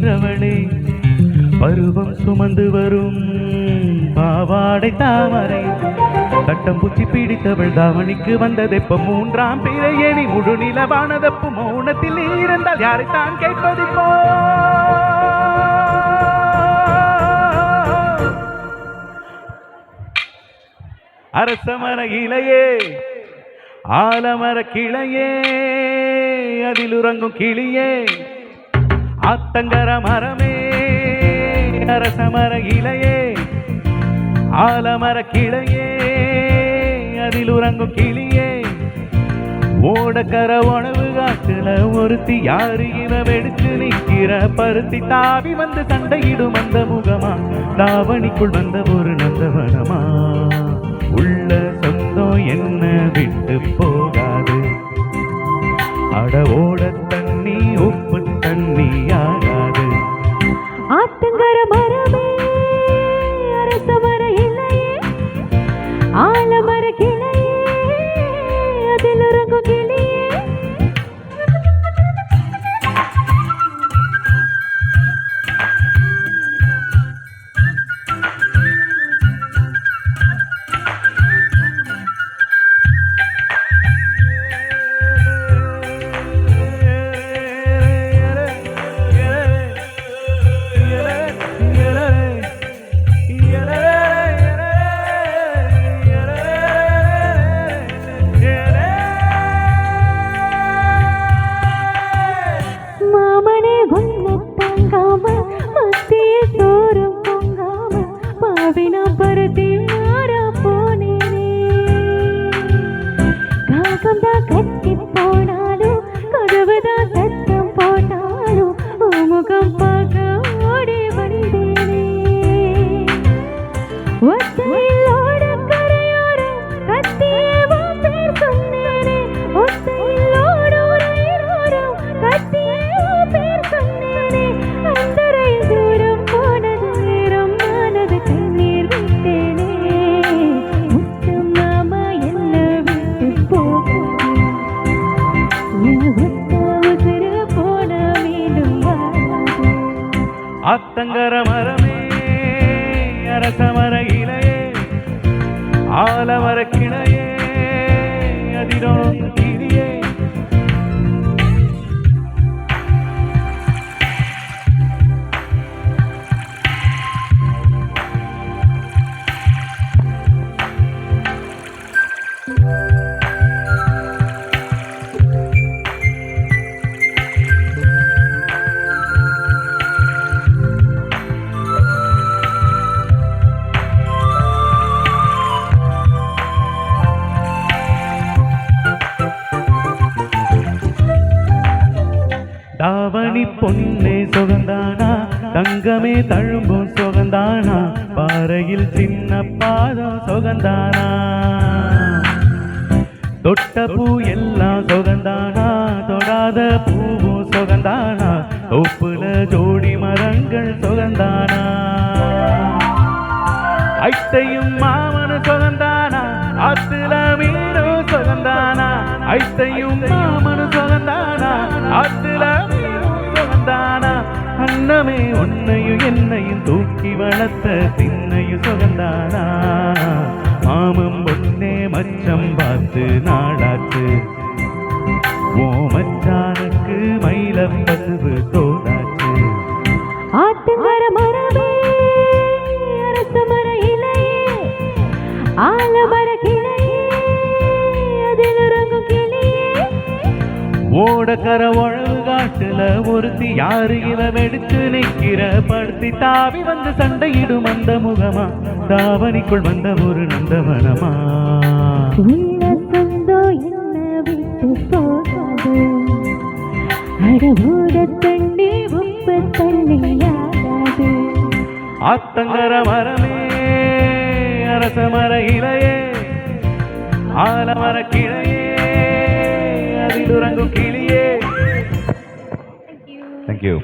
நின்றவளே பருவம் சுமந்து வரும் பாவாடை தாமரை தட்டம் பூச்சி பிடித்தவள் தாவணிக்கு வந்ததெப்ப மூன்றாம் பிறையணி முழு நிலவானதப்பு மௌனத்தில் நீ இருந்தால் யாரைத்தான் கேட்பதிப்போ அரசமர இலையே ஆலமர கிளையே அதில் உறங்கும் கிளியே ஆத்தங்கர மரமே அரசமர இலையே ஆலமர கிளையே அதில் உறங்கும் கிளியே ஓடக்கர உணவு காட்டுல ஒருத்தி யாரு இவ வெடிச்சு நிற்கிற பருத்தி தாவி வந்து சண்டையிடும் அந்த முகமா தாவணிக்குள் வந்த ஒரு நந்தவனமா உள்ள சொந்தம் என்ன விட்டு போகாது அட ஓட தண்ணி உப்பு தண்ணி ஆகாது ஆத்தங்கர மரமே அரசமர இலையே ஆலமர கிளையே அதில் உறங்கும் கிளியே கட்டி போனாலும் கதவுதா சத்தம் போட்டாலும் முகம் பார்க்க ஓடி வந்தேனே ஒத்தையிலோட கரையோரம் கத்தியவோ பேர் சொன்னேனே ஒத்தையிலோட உரையோரம் கத்தியவோ பேர் சொன்னேனே அந்த ரயில் தூரம் போனது நேரம் ஆனது கண்ணீர் விட்டேனே முத்து மாமா என்ன விட்டு போக ஆத்தங்கர மரமே அரசமர இலையே ஆலமர கிளையே அதிரோம் கிளியே தாவணி பொன்னே சுகந்தானா தங்கமே தழும்பும் சுகந்தானா பாறையில் சின்ன பாதம் சுகந்தானா தொட்ட பூ எல்லாம் சுகந்தானா தொடாத பூவும் சுகந்தானா தொப்புல ஜோடி மரங்கள் சுகந்தானா ஐத்தையும் மாமன சுகந்தானா ஆத்துல மீனும் சுகந்தானா ஐத்தையும் மாமன சுகந்தானா ஆத்துல மீனும் சுகந்தானா அன்னமே உன்னையும் என்னையும் தூக்கி வளர்த்த திண்ணையும் சுகந்தானா மாமம் பொன்னே மச்சம் பார்த்து நாடாச்சு ஓ மச்சானுக்கு மயில பசுவு தோடாச்சு ஆத்தங்கர மரமே அரசமர இலையே ஆலமர கிளையே அதில் உறங்கும் கிளியே ஓடக்கர உழவு காட்டுல ஒருத்தி யாரு இவ வெடிச்சு நிற்கிற படுத்தி தாவி வந்து சண்டையிடும் அந்த முகமா தாவணிக்குள் வந்த ஒரு நந்தவனமா உள்ள சொந்தோ என்ன விட்டு போகாது அட ஊட தண்ணி உப்பு தண்ணியாகாது ஆத்தங்கர மரமே அரசமர இலையே ஆலமர கிளையே அதில் உறங்கும் கிளியே. Thank you.